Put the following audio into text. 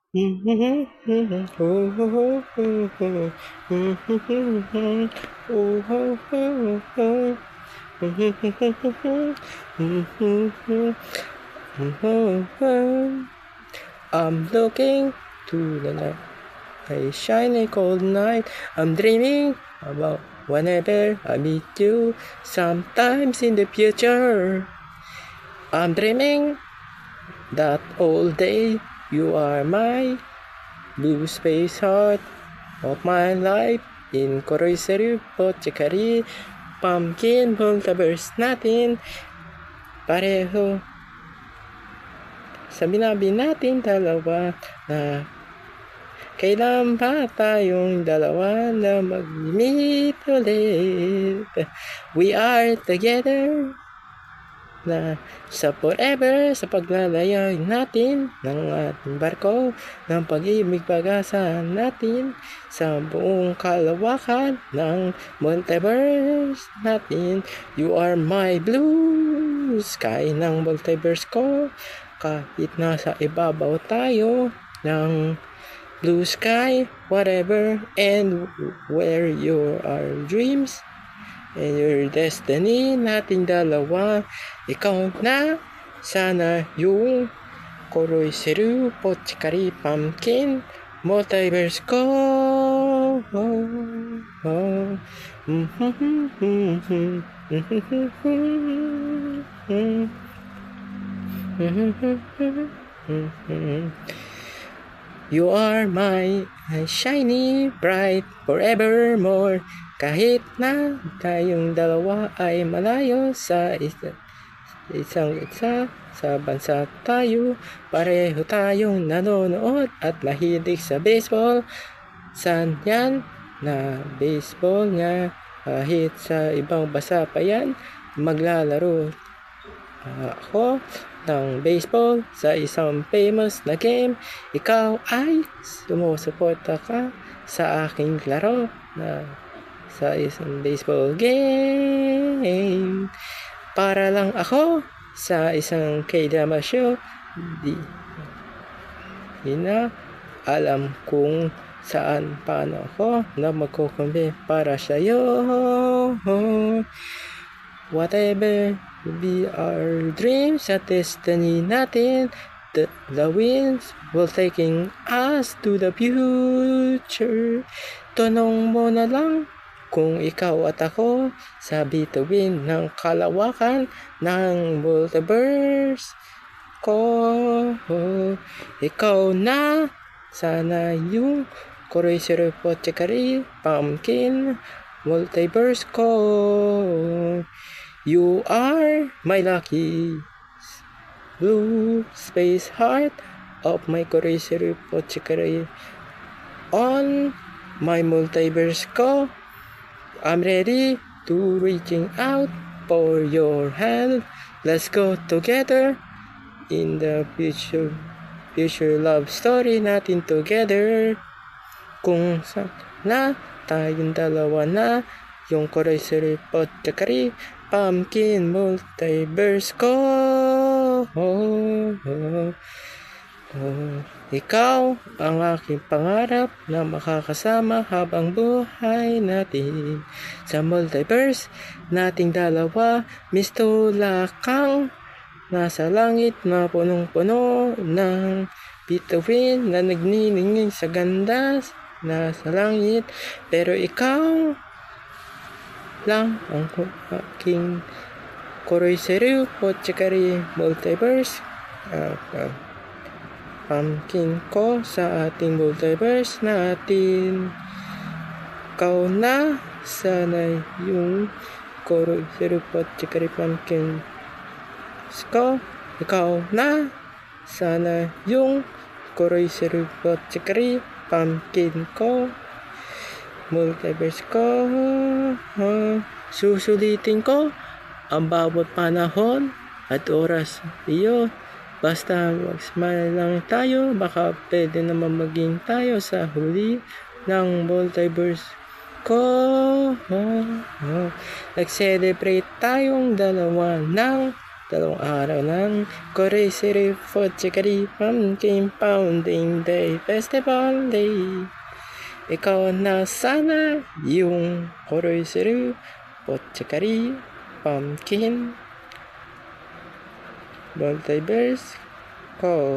I'm looking to the night, a shiny cold night. I'm dreaming about whenever I meet you, sometimes in the future. I'm dreaming that all day you are my blue space heart of my life. In Koroiseru, Pochikari, Pumpkin, multiverse natin. Pareho sa binabi natin dalawa na kailan ba tayong dalawa na mag-meet ulit? We are together na sa forever, sa paglalayag natin ng ating barko ng pag-ibig pag-asa natin sa buong kalawakan ng multiverse natin. You are my blue sky ng multiverse ko, kahit nasa ibabaw tayo ng blue sky, whatever and where your are dreams and your destiny nating dalawa. Ikaw na sana yung Koroiseru, Pochikari, Pumpkin, multiverse ko. You are my shiny bright forevermore. Kahit na tayong dalawa ay malayo sa isang isa sa bansa tayo, pareho tayong nanonood at mahilig sa baseball. San yan na baseball nga, kahit sa ibang bansa pa yan, maglalaro ako ng baseball sa isang famous na game. Ikaw ay sumusuporta ka sa aking laro na sa isang baseball game. Para lang ako sa isang K-drama show. Di na alam kung saan paano ako na magkukumbi para sa'yo. Whatever be our dreams at destiny natin, the winds will taking us to the future. Tanong mo na lang kung ikaw at ako sa bituin ng kalawakan ng multiverse ko. Ikaw na sana yung Koroiseru, Pochikari, Pumpkin, multiverse ko. You are my lucky blue space heart of my Koroiseru, Pochikari on my multiverse ko. I'm ready to reaching out for your hand. Let's go together in the future love story natin together. Kung sana tayong dalawa na yung Koroiseru, Pochikari, Pumpkin, multiverse ko. Ikaw ang aking pangarap na makakasama habang buhay natin sa multiverse nating dalawa. Mistula kang nasa langit na punong-puno ng bituin na nagniningin sa ganda nasa langit, pero ikaw lang ang aking Koroiseru, Pochikari, multiverse pumpkin ko sa ating multiverse natin. Ikaw na sana yung Koroiseru, Pochikari, pumpkin ko. Ikaw na sana yung Koroiseru, Pochikari, pumpkin ko, multiverse ko. Susulitin ko ang bawat panahon at oras iyo. Basta mag-smile lang tayo, baka pwede naman maging tayo sa huli ng multiverse ko. Nag-celebrate tayong dalawa ng Dalawang araw ng Koreisiri Fotchikari Pumpkin Pounding Day Festival Day. Ikaw na sana yung Koreisiri Fotchikari Pumpkin Multiverse ko.